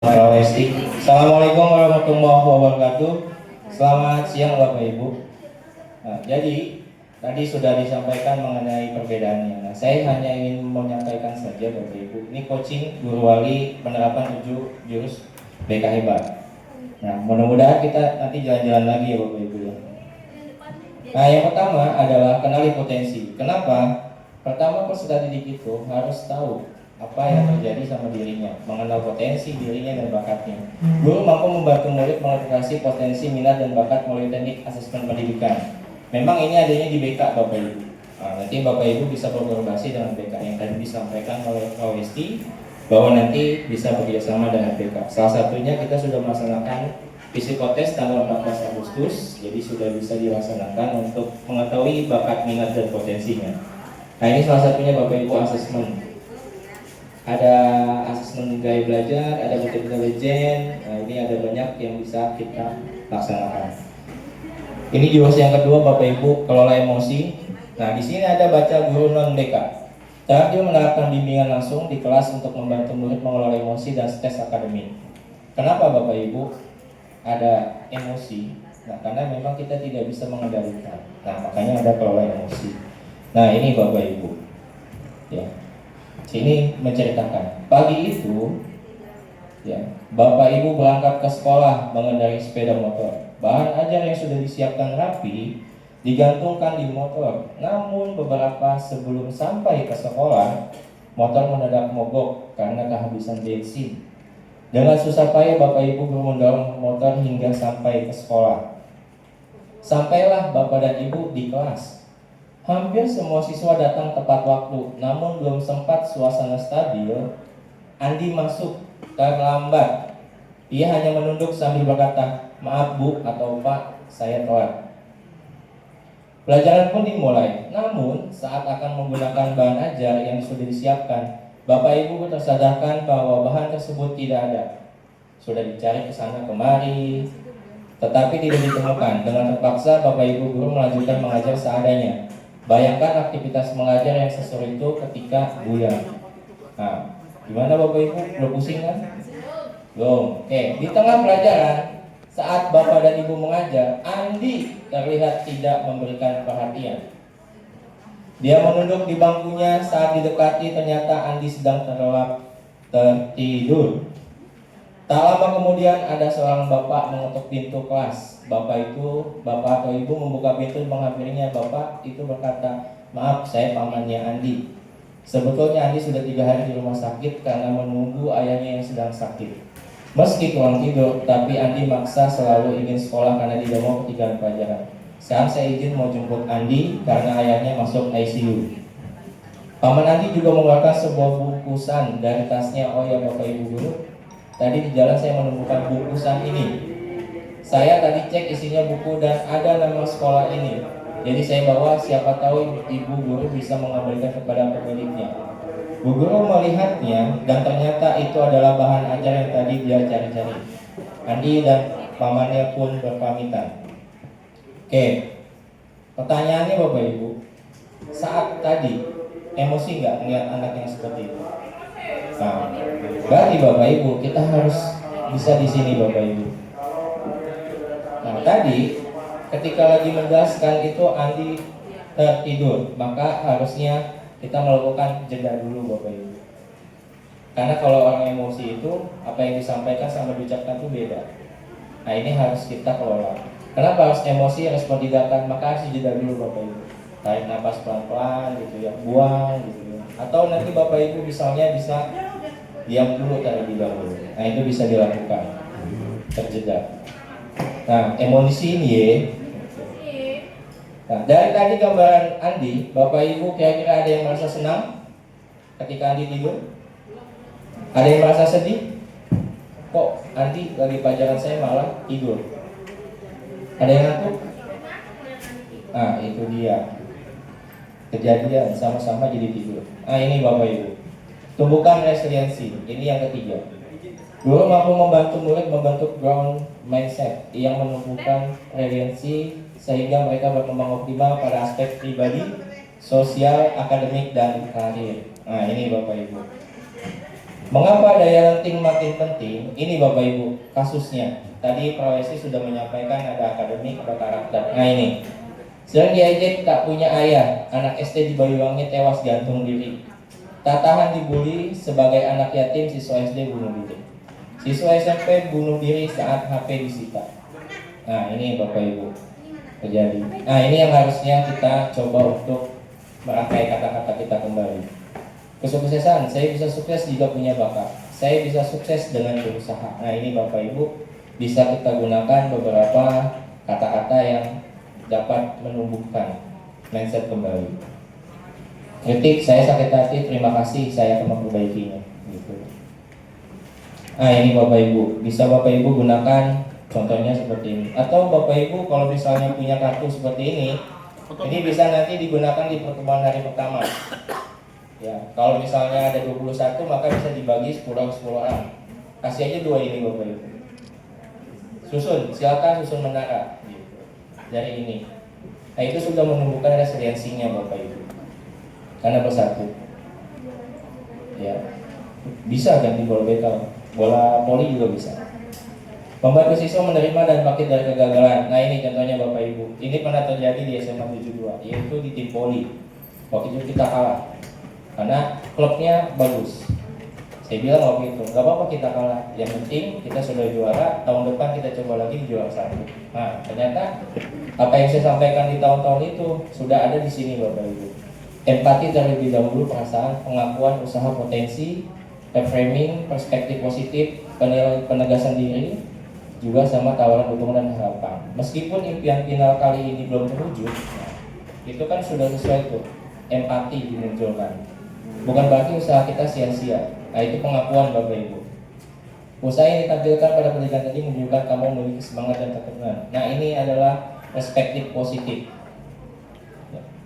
Assalamualaikum warahmatullahi wabarakatuh. Selamat siang Bapak Ibu. Jadi tadi sudah disampaikan mengenai perbedaannya. Saya hanya ingin menyampaikan saja Bapak Ibu. Ini coaching guru wali penerapan 7 jurus BK Hebat. Mudah-mudahan kita nanti jalan-jalan lagi ya Bapak Ibu ya. Yang pertama adalah kenali potensi. Kenapa? Pertama peserta didik itu harus tahu apa yang terjadi sama dirinya, mengenal potensi dirinya dan bakatnya. Guru mampu membantu murid mengidentifikasi potensi, minat, dan bakat melalui teknik asesmen pendidikan. Memang ini adanya di BK Bapak Ibu. Nanti Bapak Ibu bisa berkolaborasi dengan BK yang tadi disampaikan oleh Westi bahwa nanti bisa bekerjasama dengan BK. Salah satunya kita sudah melaksanakan psikotes tanggal 14 Agustus, jadi sudah bisa dilaksanakan untuk mengetahui bakat, minat, dan potensinya. Ini salah satunya Bapak Ibu asesmen. Ada asesmen gaya belajar, ada motif intelijen. Ini ada banyak yang bisa kita laksanakan. Ini jurus yang kedua Bapak Ibu, kelola emosi. Di sini ada baca guru non BK. Terakhir menerapkan bimbingan langsung di kelas untuk membantu murid mengelola emosi dan stres akademik. Kenapa Bapak Ibu ada emosi? Karena memang kita tidak bisa mengendalikan. Makanya ada kelola emosi. Ini Bapak Ibu. Ya. Sini menceritakan pagi itu Bapak Ibu berangkat ke sekolah mengendarai sepeda motor. Bahan ajar yang sudah disiapkan rapi digantungkan di motor. Namun beberapa sebelum sampai ke sekolah, motor mendadak mogok karena kehabisan bensin. Dengan susah payah Bapak Ibu mendorong motor hingga sampai ke sekolah. Sampailah Bapak dan Ibu di kelas. Hampir semua siswa datang tepat waktu, namun belum sempat suasana stabil, Andi masuk terlambat. Ia hanya menunduk sambil berkata, "Maaf Bu atau Pak, saya telat." Pelajaran pun dimulai, namun saat akan menggunakan bahan ajar yang sudah disiapkan, Bapak Ibu tersadarkan bahwa bahan tersebut tidak ada. Sudah dicari ke sana kemari, tetapi tidak ditemukan. Dengan terpaksa Bapak Ibu guru melanjutkan mengajar seadanya. Bayangkan aktivitas mengajar yang sesuai itu ketika buyar. Gimana Bapak Ibu? Belum pusing kan? Belum. Oke, di tengah pelajaran, saat Bapak dan Ibu mengajar, Andi terlihat tidak memberikan perhatian. Dia menunduk di bangkunya. Saat didekati, ternyata Andi sedang tertidur. Tak lama kemudian ada seorang bapak mengetuk pintu kelas. Bapak atau ibu membuka pintu menghampirinya. Bapak itu berkata, "Maaf, saya pamannya Andi. Sebetulnya Andi sudah 3 hari di rumah sakit karena menunggu ayahnya yang sedang sakit. Meski kurang tidur, tapi Andi maksa selalu ingin sekolah karena tidak mau ketinggalan pelajaran. Sekarang saya izin mau jemput Andi karena ayahnya masuk ICU." Paman Andi juga mengeluarkan sebuah bungkusan dari tasnya. "Oh ya Bapak Ibu guru, tadi di jalan saya menemukan bungkusan ini. Saya tadi cek isinya buku dan ada nama sekolah ini. Jadi saya bawa, siapa tahu ibu guru bisa mengembalikan kepada pemiliknya." Bu guru melihatnya dan ternyata itu adalah bahan ajar yang tadi dia cari-cari. Andi dan pamannya pun berpamitan. Oke, pertanyaannya Bapak Ibu, saat tadi emosi nggak melihat anak yang seperti itu? Berarti Bapak Ibu kita harus bisa di sini Bapak Ibu. Tadi ketika lagi menjelaskan itu Andi tertidur, maka harusnya kita melakukan jeda dulu Bapak Ibu. Karena kalau orang emosi itu apa yang disampaikan sama diucapkan itu beda. Ini harus kita kelola. Kenapa harus emosi, respon tindakan? Maka harus jeda dulu Bapak Ibu. Tarik nafas pelan-pelan gitu ya, buang gitu ya. Atau nanti Bapak Ibu misalnya bisa diam dulu terlebih dahulu. Itu bisa dilakukan. Terjeda. Emosi ini ya. Dari tadi gambaran Andi, Bapak Ibu kira-kira ada yang merasa senang ketika Andi tidur? Ada yang merasa sedih? Kok Andi lagi pelajaran saya malah tidur? Ada yang ngantuk? Itu dia. Kejadian sama-sama jadi tidur. Ini Bapak Ibu. Tumbuhkan resiliensi. Ini yang ketiga. Guru mampu membantu murid membentuk ground mindset yang menumbuhkan resiliensi sehingga mereka berkembang optimal pada aspek pribadi, sosial, akademik, dan karir. Ini Bapak Ibu. Mengapa daya lenting makin penting? Ini Bapak Ibu kasusnya. Tadi Profesi sudah menyampaikan ada akademik, ada karakter. Nah ini, sedang diajak tak punya ayah, anak SD di Banyuwangi tewas gantung diri. Tak tahan dibully sebagai anak yatim, siswa SD bunuh diri. Siswa SMP bunuh diri saat HP disita. Nah ini Bapak Ibu terjadi. Nah ini yang harusnya kita coba untuk merangkai kata-kata kita kembali. Kesuksesan, saya bisa sukses jika punya bakat. Saya bisa sukses dengan berusaha. Nah ini Bapak Ibu bisa kita gunakan beberapa kata-kata yang dapat menumbuhkan mindset kembali. Kritik, saya sakit hati, terima kasih, saya akan memperbaikinya. Gitu. Nah ini Bapak Ibu, bisa Bapak Ibu gunakan contohnya seperti ini. Atau Bapak Ibu kalau misalnya punya kartu seperti ini bisa nanti digunakan di pertemuan hari pertama. Ya, kalau misalnya ada 21 maka bisa dibagi 10 orang. Kasih aja 2 ini Bapak Ibu. Silakan susun menara gitu. Dari ini. Nah, itu sudah menumbuhkan resiliensinya Bapak Ibu. Karena bersatu. Ya. Bisa ganti bola bekel. Bola voli juga bisa. Membantu siswa menerima dan bangkit dari kegagalan. Nah, ini contohnya Bapak Ibu. Ini pernah terjadi di SMA 72, yaitu di tim voli. Waktu itu kita kalah. Karena klubnya bagus. Saya bilang waktu itu, nggak apa-apa kita kalah. Yang penting kita sudah juara, tahun depan kita coba lagi di juara 1. Nah, ternyata apa yang saya sampaikan di tahun-tahun itu sudah ada di sini Bapak Ibu. Empati terlebih dahulu, perasaan, pengakuan usaha potensi, reframing, perspektif positif, penegasan diri, juga sama tawaran dukungan dan harapan. Meskipun impian final kali ini belum terwujud, itu kan sudah sesuai tuh, empati dimunculkan. Bukan berarti usaha kita sia-sia. Nah itu pengakuan Bapak Ibu. Usaha yang ditampilkan pada pendidikan tadi menunjukkan kamu memiliki semangat dan ketekunan. Nah ini adalah perspektif positif.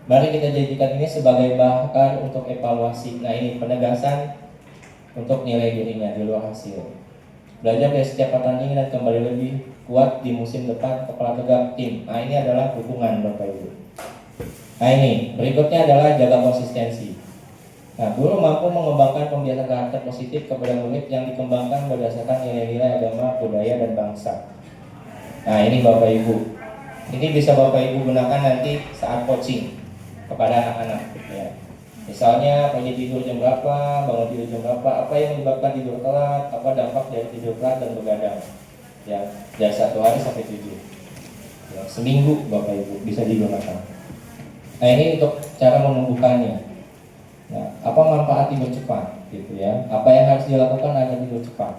Mari kita jadikan ini sebagai bakar untuk evaluasi. Nah ini penegasan untuk nilai dirinya di luar hasil. Belajar dari setiap pertandingan dan kembali lebih kuat di musim depan. Kepala tegak tim. Nah ini adalah dukungan Bapak Ibu. Nah ini berikutnya adalah jaga konsistensi. Nah, guru mampu mengembangkan pembiasaan karakter positif kepada murid yang dikembangkan berdasarkan nilai-nilai agama, budaya, dan bangsa. Nah, ini Bapak Ibu. Ini bisa Bapak Ibu gunakan nanti saat coaching kepada anak-anak. Ya. Misalnya, pergi tidur jam berapa, bangun tidur jam berapa, apa yang menyebabkan tidur telat, apa dampak dari tidur telat dan begadang. Ya, dari 1 hari sampai 7. Ya, seminggu Bapak Ibu bisa digunakan. Nah, ini untuk cara menumbuhkannya. Nah, apa manfaat tidur cepat gitu ya? Apa yang harus dilakukan agar tidur cepat?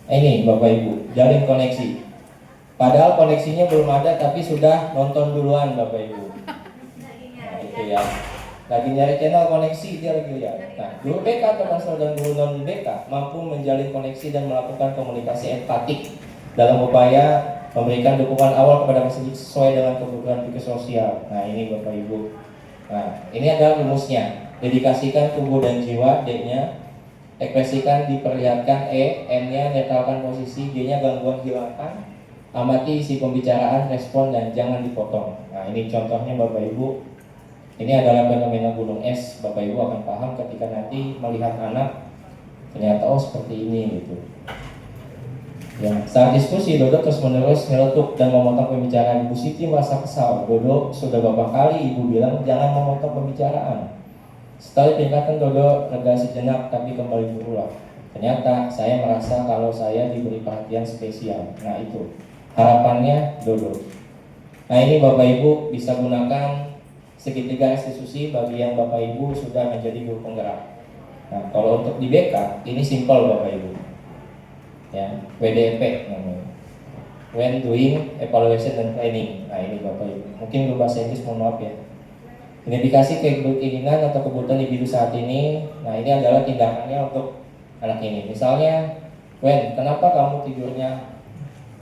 Ini Bapak Ibu, jalin koneksi. Padahal koneksinya belum ada tapi sudah nonton duluan Bapak Ibu. Nah, itu ya. Lagi nyari channel koneksi dia lagi lihat. Nah, guru BK atau konselor dan guru non BK mampu menjalin koneksi dan melakukan komunikasi empatik dalam upaya memberikan dukungan awal kepada peserta sesuai dengan kebutuhan psikososial. Nah, ini Bapak Ibu. Nah, ini adalah rumusnya. Dedikasikan tubuh dan jiwa, D-nya. Ekspresikan, diperlihatkan, E. N-nya netralkan posisi, G-nya gangguan hilangkan. Amati isi pembicaraan, respon, dan jangan dipotong. Nah, ini contohnya Bapak Ibu. Ini adalah fenomena gunung es. Bapak Ibu akan paham ketika nanti melihat anak ternyata oh seperti ini gitu. Ya, saat diskusi Dodo terus menerus nyeletuk dan memotong pembicaraan. Ibu Siti merasa kesal. Dodo sudah beberapa kali ibu bilang jangan memotong pembicaraan. Setelah ditingkatkan Dodo reda sejenak tapi kembali berulang. Ternyata saya merasa kalau saya diberi perhatian spesial. Nah itu harapannya Dodo. Nah ini Bapak Ibu bisa gunakan segitiga restitusi bagi yang Bapak Ibu sudah menjadi guru penggerak. Nah kalau untuk di BK ini simpel Bapak Ibu. Ya, WDP namanya. When doing evaluation and planning. Nah ini Bapak Ibu. Mungkin belum bahasa Inggris, mohon maaf ya. Indikasi keinginan atau kebutuhan individu saat ini. Nah ini adalah tindakannya untuk anak ini. Misalnya, Wen, kenapa kamu tidurnya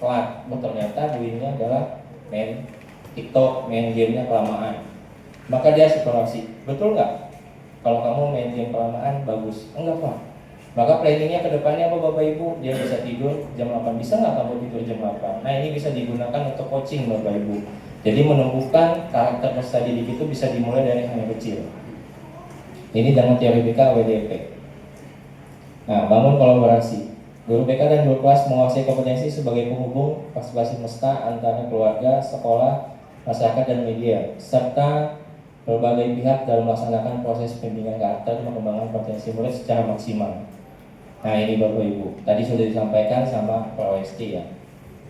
telat? Ternyata doingnya adalah main TikTok, main gamenya kelamaan. Maka dia eksplorasi. Betul nggak? Kalau kamu main game kelamaan bagus. Enggak Pak. Maka planningnya ke depannya apa Bapak Ibu? Dia bisa tidur jam 8. Bisa nggak kamu tidur jam 8? Nah ini bisa digunakan untuk coaching Bapak Ibu. Jadi menumbuhkan karakter peserta didik itu bisa dimulai dari hal yang kecil. Ini dengan teori BK WDP. Nah, bangun kolaborasi. Guru BK dan guru kelas menguasai kompetensi sebagai penghubung partisipasi semesta antara keluarga, sekolah, masyarakat, dan media, serta berbagai pihak dalam melaksanakan proses pembimbingan karakter dan pengembangan potensi murid secara maksimal. Nah, ini Bapak Ibu, tadi sudah disampaikan sama Pak Westi ya.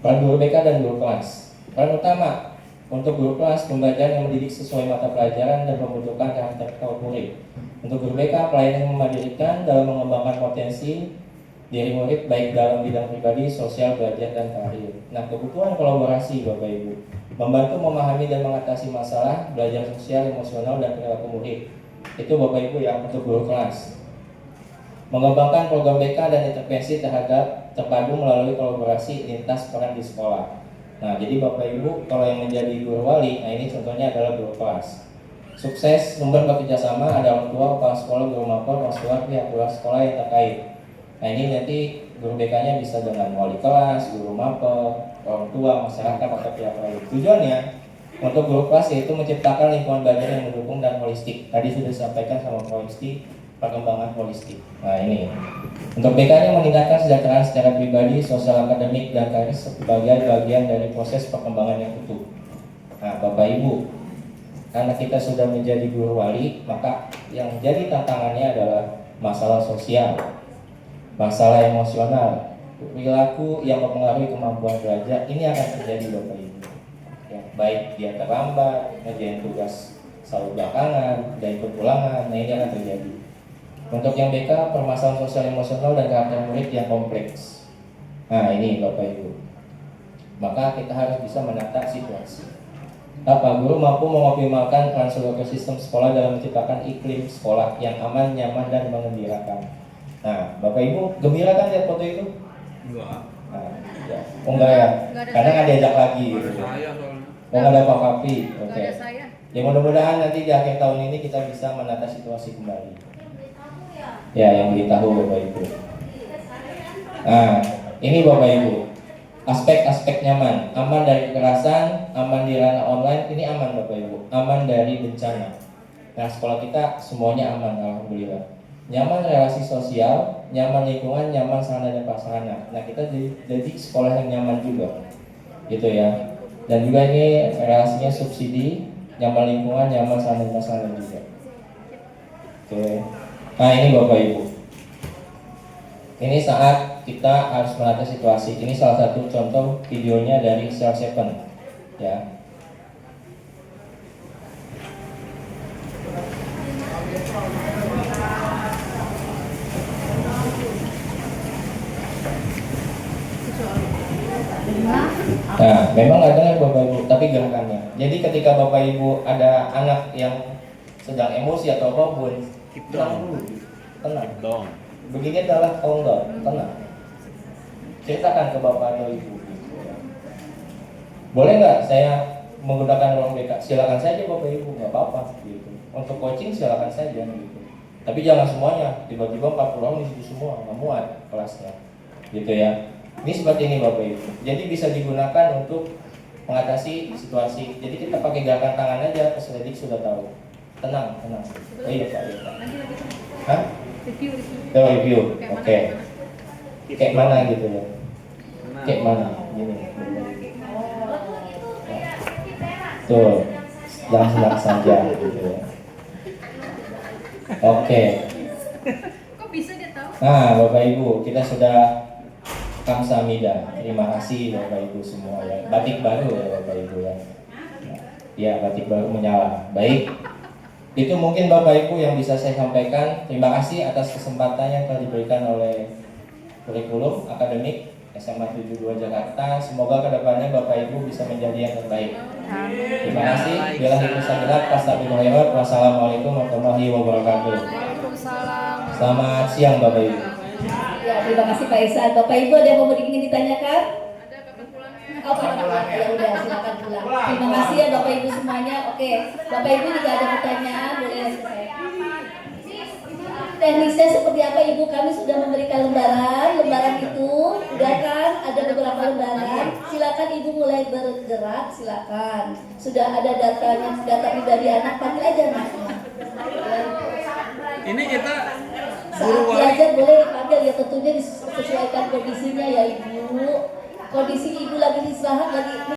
Peran guru BK dan guru kelas. Peran utama untuk guru kelas, pembelajaran yang mendidik sesuai mata pelajaran dan membutuhkan karakter murid. Untuk guru BK, pelayanan yang memandirikan dalam mengembangkan potensi diri murid baik dalam bidang pribadi, sosial, belajar, dan karir. Nah, kebutuhan kolaborasi Bapak Ibu membantu memahami dan mengatasi masalah belajar sosial, emosional, dan perilaku murid. Itu Bapak Ibu yang untuk guru kelas. Mengembangkan program BK dan intervensi terpadu melalui kolaborasi lintas peran di sekolah. Nah, jadi Bapak Ibu kalau yang menjadi guru wali, nah ini contohnya adalah guru kelas. Sukses sumber bekerjasama ada orang tua, kepala sekolah, guru mapel, konselor, pihak luar sekolah yang terkait. Nah, ini nanti guru BK-nya bisa dengan wali kelas, guru mapel, orang tua, masyarakat, atau pihak lain. Tujuannya untuk guru kelas yaitu menciptakan lingkungan belajar yang mendukung dan holistik. Tadi sudah disampaikan sama Pak Westi, perkembangan holistik. Nah, ini untuk BK-nya meningkatkan kesejahteraan secara pribadi, sosial, akademik, dan karir sebagai bagian dari proses perkembangan yang utuh. Nah, Bapak Ibu, karena kita sudah menjadi guru wali, maka yang menjadi tantangannya adalah masalah sosial, masalah emosional, perilaku yang mempengaruhi kemampuan belajar. Ini akan terjadi Bapak Ibu. Ya, baik dia terlambat, ngerjain tugas selalu belakangan, dan ikut ulangan, nah ini akan terjadi. Untuk yang BK, permasalahan sosial emosional dan karakter murid yang kompleks. Nah, ini Bapak Ibu. Maka kita harus bisa menata situasi. Apa guru mampu mengoptimalkan peran seluruh sistem sekolah dalam menciptakan iklim sekolah yang aman, nyaman, dan mengembirakan. Nah, Bapak Ibu gembira kan lihat foto itu? Enggak. Nah, ya. Oh enggak ya? Karena nggak diajak lagi gitu. Oh nggak ada Pak Kapi. Oke. Ya mudah-mudahan nanti di akhir tahun ini kita bisa menata situasi kembali. Ya, yang beritahu Bapak Ibu. Nah, ini Bapak Ibu. Aspek-aspek nyaman, aman dari kekerasan, aman di ranah online, ini aman Bapak Ibu. Aman dari bencana. Nah, sekolah kita semuanya aman, alhamdulillah. Nyaman relasi sosial, nyaman lingkungan, nyaman sarana dan prasarana. Nah, kita jadi sekolah yang nyaman juga, gitu ya. Dan juga ini relasinya subsidi, nyaman lingkungan, nyaman sarana dan prasarana juga. Oke. Nah, ini Bapak Ibu. Ini saat kita harus menata situasi. Ini salah satu contoh videonya dari Cell 7, ya. Nah, memang nggak dengar Bapak Ibu, tapi gerakannya. Jadi ketika Bapak Ibu ada anak yang sedang emosi atau apapun, tenang dulu, tenang. Begini adalah enggak, tenang. Ceritakan ke Bapak atau Ibu. Boleh nggak saya menggunakan ruang BK? Silakan saja Bapak Ibu, nggak apa-apa. Gitu. Untuk coaching silakan saja. Gitu. Tapi jangan semuanya, tiba-tiba 40 orang di situ semua, nggak muat kelasnya. Gitu ya. Ini seperti ini Bapak Ibu. Jadi bisa digunakan untuk mengatasi situasi. Jadi kita pakai gerakan tangan aja, peserta didik sudah tahu. Tenang, tenang. Oh iya Pak, iya Pak. Hah? Review. Oke. Kayak mana gitu ya? Kayak mana? Gini. Tuh, jangan senang saja gitu ya. Oke. Kok bisa dia tahu? Nah, Bapak Ibu, kita sudah kamsahamnida. Terima kasih Bapak Ibu semua ya. Batik baru ya Bapak Ibu ya. Ya, batik baru menyala. Baik. Itu mungkin Bapak Ibu yang bisa saya sampaikan. Terima kasih atas kesempatan yang telah diberikan oleh kurikulum akademik SMA 72 Jakarta. Semoga kedepannya Bapak Ibu bisa menjadi yang terbaik. Terima kasih. Bila itu sajalah. Wassalamualaikum warahmatullahi wabarakatuh. Selamat siang Bapak Ibu. Ya, terima kasih Pak Ihsan. Bapak Ibu ada yang ingin ditanyakan? Ada kapan pulangnya? Oh, kapan pulang? Ya udah, silakan pulang. Terima kasih ya Bapak Ibu semuanya. Oke, Bapak Ibu jika ada pertanyaan boleh selesai. Teknisnya seperti apa Ibu? Kami sudah memberikan lembaran itu udah kan? Ada beberapa lembaran. Silakan Ibu mulai bergerak, silakan. Sudah ada datanya, data pribadi anak, panggil aja anaknya. Ini kita Saat belajar boleh dipanggil ya, tentunya disesuaikan kondisinya ya ibu. Kondisi ibu lagi istirahat lagi